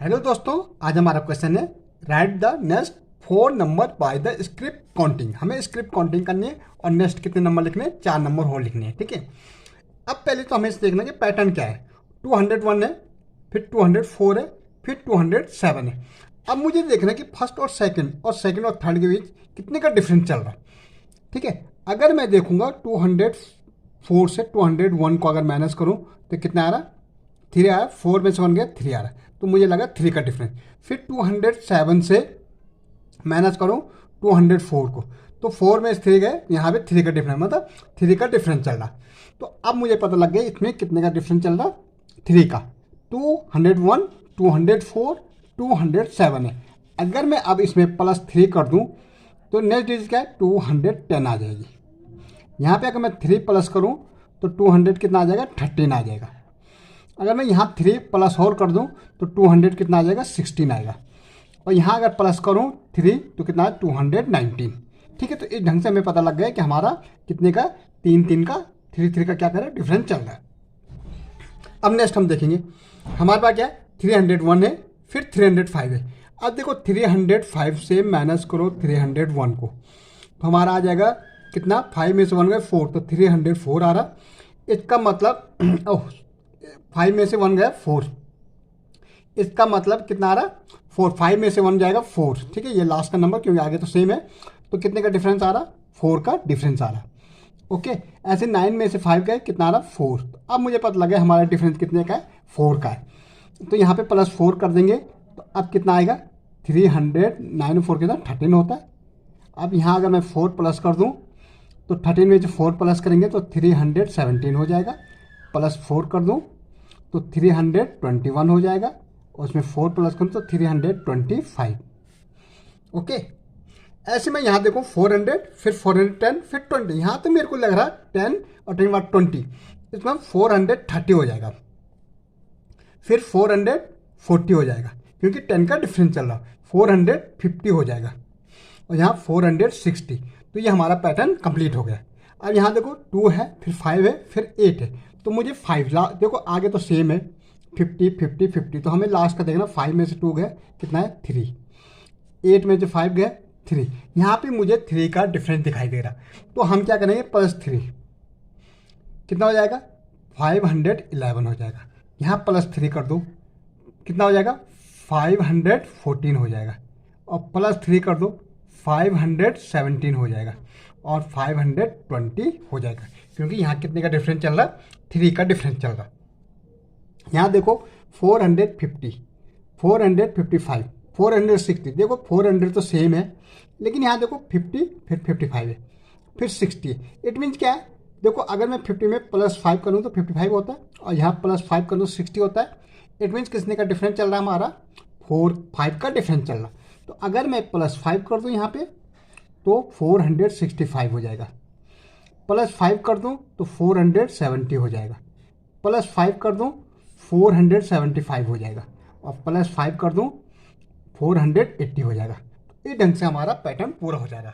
Hello दोस्तों, आज हमारा क्वेश्चन है right the next 4 number by the script counting. हमें स्क्रिप्ट काउंटिंग करनी है और नेक्स्ट कितने नंबर लिखने हैं, 4 नंबर और लिखने हैं। ठीक है, अब पहले तो हमें देखना है कि पैटर्न क्या है। 201 है, फिर 204 है, फिर 207 है। अब मुझे देखना है कि फर्स्ट और सेकंड और थर्ड के बीच कितने का डिफरेंस चल रहा है। ठीक है, अगर मैं देखूंगा 204 से 201 को अगर माइनस करूं तो कितना आ रहा, 3 आया, 4 में से 1 गया, 3 आ रहा है, तो मुझे लगा 3 का डिफरेंस। फिर 207 से माइनस करूँ 204 को, तो 4 में से 3 गए, यहाँ पे 3 का डिफरेंस, मतलब 3 का डिफरेंस चल रहा। तो अब मुझे पता लग गया इसमें कितने का डिफरेंस चल रहा, 3 का। 201, 204, 207 है। अगर मैं अब इसमें +3 कर दूँ तो नेक्स्ट डिजिट क्या है, 210 आ जाएगी। यहाँ पे अगर मैं 3 प्लस करूँ तो 200 कितना आ जाएगा, 13 आ जाएगा। अगर मैं यहाँ 3 प्लस और कर दूँ तो 200 कितना आ जाएगा, 16 आएगा। और यहाँ अगर प्लस करूँ 3 तो कितना है, 219। ठीक है, तो इस ढंग से हमें पता लग गया कि हमारा कितने का, 3 का, 3 का क्या करें, डिफरेंस चल रहा है। अब नेक्स्ट हम देखेंगे हमारे पास क्या है, 301 है, फिर 305 है। अब देखो 305 से माइनस करो 301 को, तो हमारा आ जाएगा कितना, 5 में से 1 गए 4, तो 304 आ रहा। इसका मतलब 5 में से 1 गया 4, इसका मतलब कितना आ रहा, 4। 5 में से 1 जाएगा 4। ठीक है, ये लास्ट का नंबर क्योंकि आगे तो सेम है, तो कितने का डिफरेंस आ रहा, 4 का डिफरेंस आ रहा। ओके, ऐसे 9 में से 5 गए, कितना आ रहा, 4। तो अब मुझे पता लगा हमारा डिफरेंस कितने का है, 4 का है। तो यहाँ पे +4 कर देंगे तो अब कितना आएगा, 300, 9 4 कितना, 13 होता है। अब यहाँ अगर मैं 4 प्लस कर दूँ तो 13 में से 4 प्लस करेंगे तो 317 हो जाएगा। +4 कर दूँ तो 321 हो जाएगा, और उसमें 4 प्लस करूँ तो 325। ओके, ऐसे में यहाँ देखो 400, फिर 410, फिर 20। यहाँ तो मेरे को लग रहा 10 और 10 बाद 20, इसमें 430 हो जाएगा। फिर 440 हो जाएगा क्योंकि 10 का डिफरेंस चल रहा, 450 हो जाएगा, और यहाँ 460। तो ये हमारा पैटर्न कंप्लीट हो गया। अब यहाँ देखो 2 है, फिर 5 है, फिर 8 है, तो मुझे 5 देखो आगे तो सेम है, 50 50 50, तो हमें लास्ट का देखना, 5 में से 2 गए, कितना है, 3। 8 में से 5 गए, 3। यहाँ पे मुझे 3 का डिफरेंस दिखाई दे रहा, तो हम क्या करेंगे, +3 कितना हो जाएगा, 511 हो जाएगा। यहाँ +3 कर दो, कितना हो जाएगा, 514 हो जाएगा, और +3 कर दो 517 हो जाएगा, और 520 हो जाएगा, क्योंकि यहाँ कितने का डिफरेंस चल रहा, 3 का डिफरेंस चल रहा। यहाँ देखो 450, 455, 460, देखो 400 तो सेम है, लेकिन यहाँ देखो 50, फिर 55 है, फिर 60 है। इट मीन्स क्या है, देखो अगर मैं 50 में +5 करूँ तो 55 होता है, और यहाँ +5 करूँ तो 60 होता है। इट मीन्स किसने का डिफरेंस चल रहा है, हमारा 5 का डिफरेंस चल रहा। तो अगर मैं +5 कर दूँ यहाँ पे तो 465 हो जाएगा, +5 कर दूँ तो 470 हो जाएगा, +5 कर दूँ 475 हो जाएगा, और +5 कर दूँ 480 हो जाएगा। इस ढंग से हमारा पैटर्न पूरा हो जाएगा।